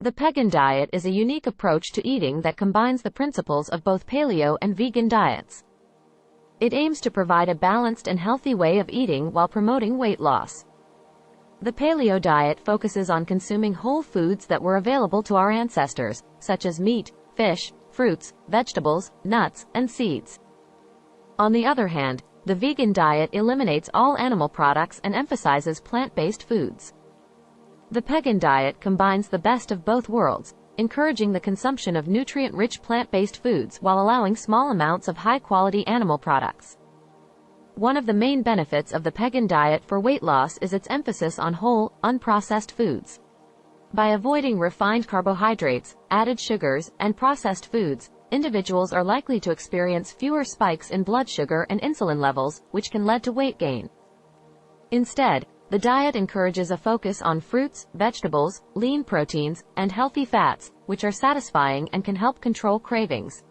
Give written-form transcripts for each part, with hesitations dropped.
The Pegan diet is a unique approach to eating that combines the principles of both paleo and vegan diets. It aims to provide a balanced and healthy way of eating while promoting weight loss. The paleo diet focuses on consuming whole foods that were available to our ancestors, such as meat, fish, fruits, vegetables, nuts, and seeds. On the other hand, the vegan diet eliminates all animal products and emphasizes plant-based foods. The Pegan diet combines the best of both worlds, encouraging the consumption of nutrient-rich plant-based foods while allowing small amounts of high-quality animal products. One of the main benefits of the Pegan diet for weight loss is its emphasis on whole, unprocessed foods. By avoiding refined carbohydrates, added sugars, and processed foods, individuals are likely to experience fewer spikes in blood sugar and insulin levels, which can lead to weight gain. Instead, the diet encourages a focus on fruits, vegetables, lean proteins, and healthy fats, which are satisfying and can help control cravings.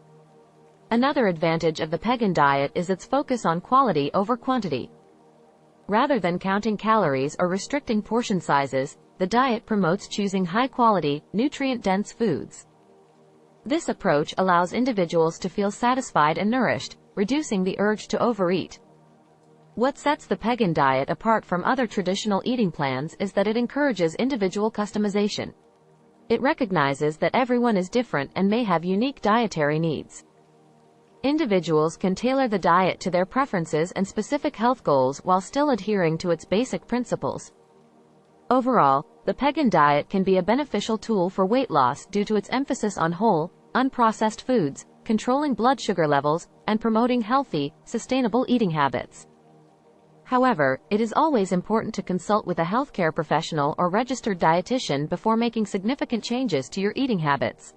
Another advantage of the Pegan diet is its focus on quality over quantity. Rather than counting calories or restricting portion sizes, the diet promotes choosing high-quality, nutrient-dense foods. This approach allows individuals to feel satisfied and nourished, reducing the urge to overeat. What sets the Pegan diet apart from other traditional eating plans is that it encourages individual customization. It recognizes that everyone is different and may have unique dietary needs. Individuals can tailor the diet to their preferences and specific health goals while still adhering to its basic principles. Overall, the Pegan diet can be a beneficial tool for weight loss due to its emphasis on whole, unprocessed foods, controlling blood sugar levels, and promoting healthy, sustainable eating habits. However, it is always important to consult with a healthcare professional or registered dietitian before making significant changes to your eating habits.